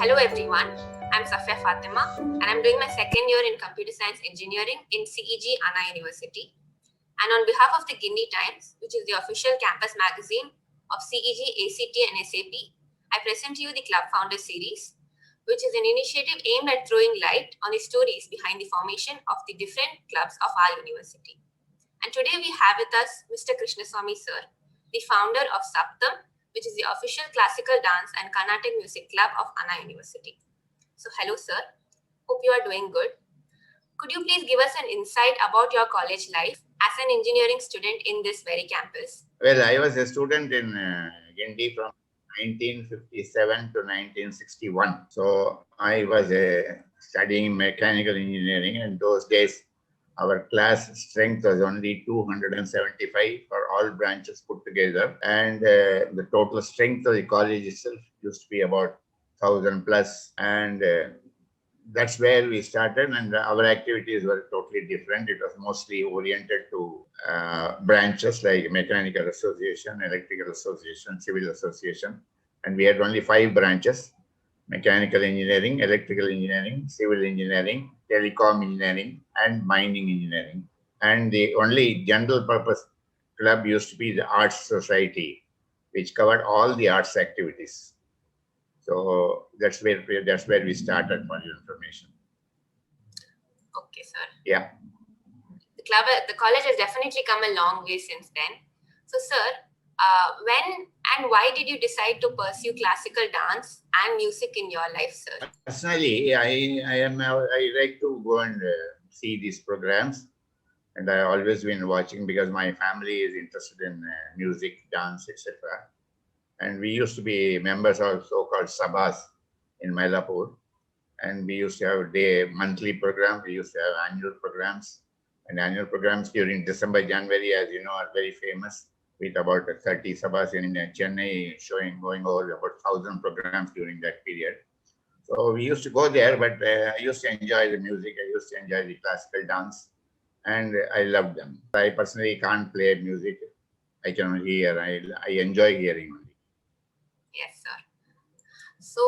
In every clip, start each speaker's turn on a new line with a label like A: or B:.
A: Hello everyone, I'm Safia Fatima and I'm doing my second year in Computer Science Engineering in CEG Anna University. And on behalf of the Guinea Times, which is the official campus magazine of CEG, ACT and SAP, I present to you the Club Founder Series, which is an initiative aimed at throwing light on the stories behind the formation of the different clubs of our university. And today we have with us Mr. Krishnaswamy sir, the founder of Saptam, which is the official classical dance and Carnatic music club of Anna University. So hello sir, hope you are doing good. Could you please give us an insight about your college life as an engineering student in this very campus?
B: Well, I was a student in Guindy from 1957 to 1961. So I was studying mechanical engineering, and those days our class strength was only 275 for all branches put together, and the total strength of the college itself used to be about 1,000 plus, and that's where we started, and our activities were totally different. It was mostly oriented to branches like Mechanical Association, Electrical Association, Civil Association, and we had only 5 branches: Mechanical Engineering, Electrical Engineering, Civil Engineering, Telecom Engineering, and Mining Engineering. And the only general purpose club used to be the Arts Society, which covered all the arts activities. So that's where we started, for your information.
A: Okay, sir.
B: Yeah.
A: The college has definitely come a long way since then. So, sir, when and why did you decide to pursue classical dance and music in your life, sir?
B: Personally, I like to go and see these programs, and I always been watching because my family is interested in music, dance, etc. And we used to be members of so-called sabas in Mylapore, and we used to have monthly programs. We used to have annual programs, and annual programs during December, January, as you know, are very famous, with about 30 sabas in Chennai going over about 1,000 programs during that period. So we used to go there, but I used to enjoy the music. I used to enjoy the classical dance, and I loved them. I personally can't play music. I can only hear. I enjoy hearing only.
A: Yes, sir. So,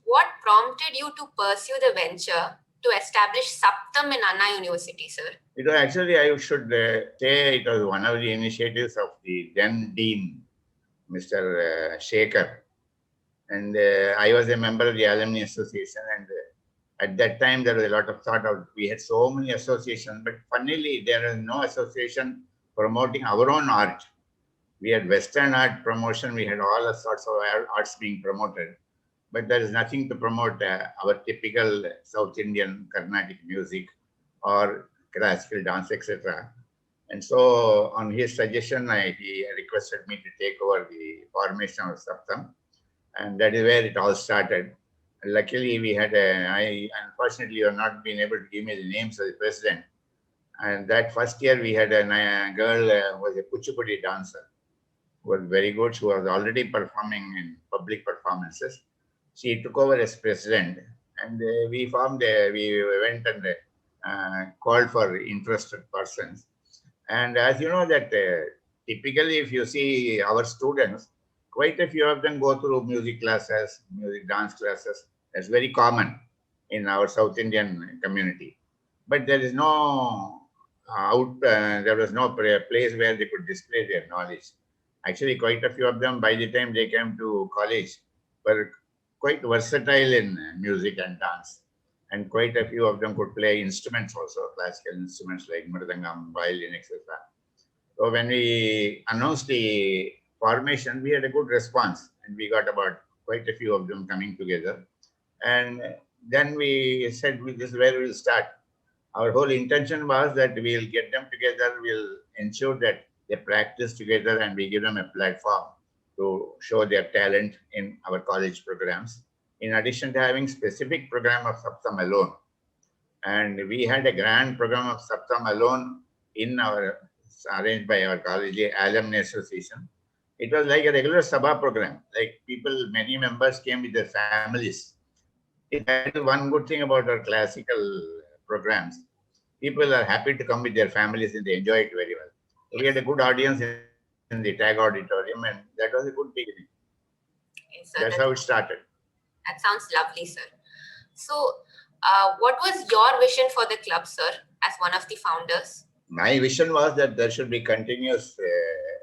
A: what prompted you to pursue the venture to establish Saptam in Anna University, sir?
B: It was actually, I should say, it was one of the initiatives of the then Dean, Mr. Shekhar. And I was a member of the Alumni Association. And at that time, there was a lot of thought of, we had so many associations, but funnily, there is no association promoting our own art. We had Western art promotion, we had all sorts of arts being promoted, but there is nothing to promote our typical South Indian Carnatic music or classical dance, etc. And so, on his suggestion, he requested me to take over the formation of Saptam, and that is where it all started. Luckily, we had unfortunately, you have not been able to give me the names of the president. And that first year, we had a girl who was a Kuchipudi dancer, who was very good. She was already performing in public performances. She took over as president, and we went and called for interested persons. And as you know that typically, if you see our students, quite a few of them go through music classes, music dance classes. That's very common in our South Indian community. But there is no there was no place where they could display their knowledge. Actually, quite a few of them, by the time they came to college, were quite versatile in music and dance. And quite a few of them could play instruments also, classical instruments like mridangam, violin, etc. So when we announced the formation, we had a good response, and we got about quite a few of them coming together. And then we said, this is where we'll start. Our whole intention was that we'll get them together, we'll ensure that they practice together, and we give them a platform to show their talent in our college programs, in addition to having specific program of Saptam alone. And we had a grand program of Saptam alone arranged by our college Alumni Association. It was like a regular Sabha program. Like many members came with their families. See, that is one good thing about our classical programs. People are happy to come with their families and they enjoy it very well. So we had a good audience in the TAG auditorium, and that was a good beginning.
A: Okay, sir,
B: That's how it started.
A: That sounds lovely, sir. So, what was your vision for the club, sir, as one of the founders?
B: My vision was that there should be continuous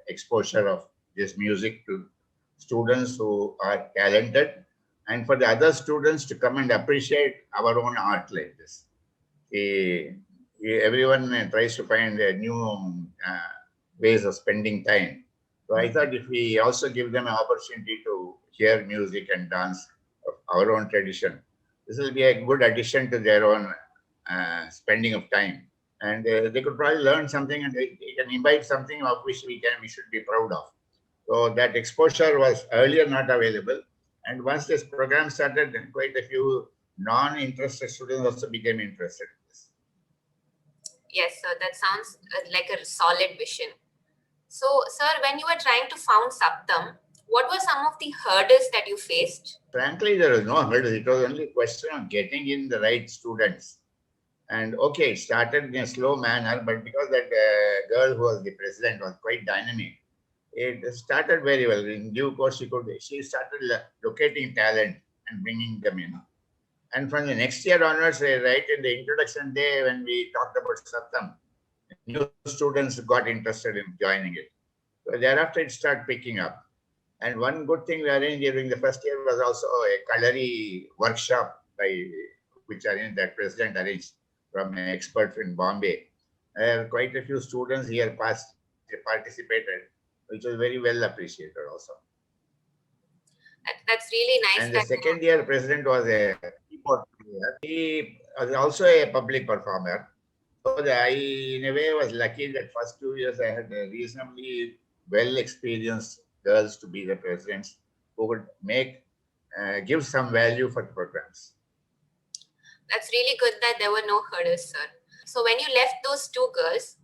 B: exposure of this music to students who are talented, and for the other students to come and appreciate our own art like this. Everyone tries to find new ways of spending time. So I thought if we also give them an opportunity to hear music and dance of our own tradition, this will be a good addition to their own spending of time. And they could probably learn something, and they can imbibe something of which we should be proud of. So that exposure was earlier not available. And once this program started, then quite a few non-interested students also became interested in this.
A: Yes, sir, that sounds like a solid vision. So, sir, when you were trying to found Saptam, what were some of the hurdles that you faced?
B: Frankly, there was no hurdle. It was only a question of getting in the right students. And okay, it started in a slow manner, but because that girl who was the president was quite dynamic, it started very well. In due course, she started locating talent and bringing them in. And from the next year onwards, right in the introduction day, when we talked about Saptam, new students got interested in joining it. So thereafter, it started picking up. And one good thing we arranged during the first year was also a Kalari workshop that president arranged from an expert in Bombay. Quite a few students here participated, which was very well appreciated also.
A: That's really nice.
B: And the second year president was a keyboard player. He was also a public performer. So I, in a way, was lucky that first 2 years I had a reasonably well experienced girls to be the presidents who would give some value for the programs.
A: That's really good that there were no hurdles, sir. So when you left those two girls,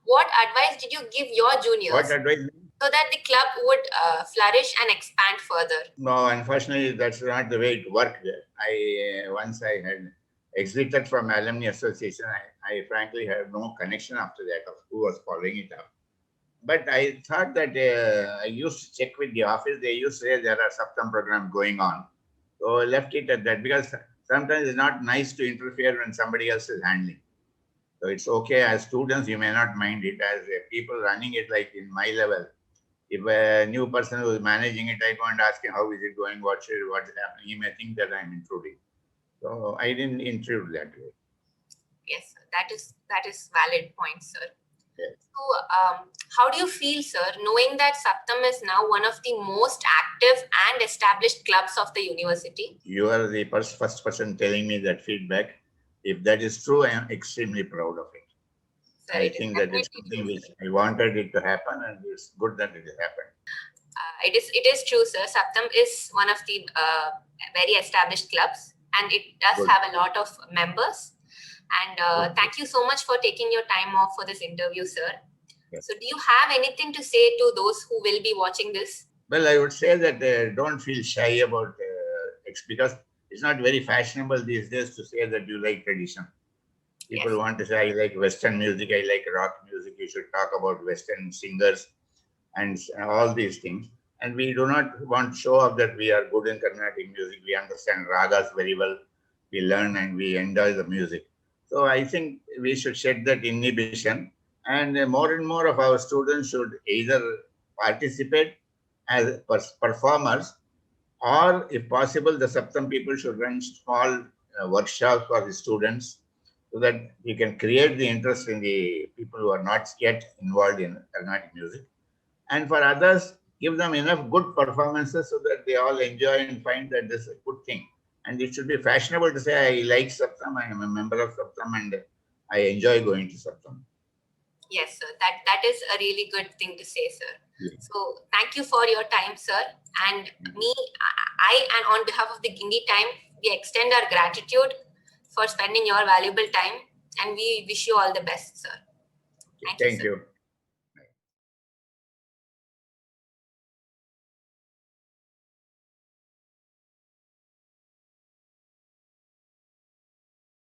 A: what advice did you give your juniors?
B: What advice?
A: So that the club would flourish and expand further.
B: No, unfortunately, that's not the way it worked. Once I had exited from Alumni Association, I frankly had no connection after that of who was following it up. But I thought that I used to check with the office. They used to say there are Saptam programs going on. So I left it at that because sometimes it's not nice to interfere when somebody else is handling. So it's okay as students, you may not mind it. As people running it, like in my level, if a new person who is managing it, I go and ask him, how is it going? What's happening? He may think that I'm intruding. So I didn't intrude that way.
A: Yes, sir. That is valid point, sir.
B: Yes.
A: So, how do you feel, sir, knowing that Saptam is now one of the most active and established clubs of the university?
B: You are the first person telling me that feedback. If that is true, I am extremely proud of it.
A: Sir,
B: I think that it's something which I wanted it to happen, and it's good that it has happened.
A: It is true, sir. Saptam is one of the very established clubs, and it does
B: Good.
A: have a lot of members. And thank you so much for taking your time off for this interview, sir.
B: Yes.
A: So do you have anything to say to those who will be watching this?
B: Well, I would say that don't feel shy about because it's not very fashionable these days to say that you like tradition. People want to say, I like Western music, I like rock music. You should talk about Western singers and all these things. And we do not want to show off that we are good in Carnatic music. We understand ragas very well. We learn and we enjoy the music. So I think we should shed that inhibition. And more of our students should either participate as performers, or if possible, the Saptam people should run small workshops for the students so that you can create the interest in the people who are not yet involved in Carnatic music. And for others, give them enough good performances so that they all enjoy and find that this is a good thing. And it should be fashionable to say, I like Saptam, I am a member of Saptam, and I enjoy going to Saptam.
A: Yes, sir. That is a really good thing to say, sir.
B: Yes.
A: So thank you for your time, sir. And I and on behalf of the Guindy Time, we extend our gratitude for spending your valuable time, and we wish you all the best, sir.
B: Thank you.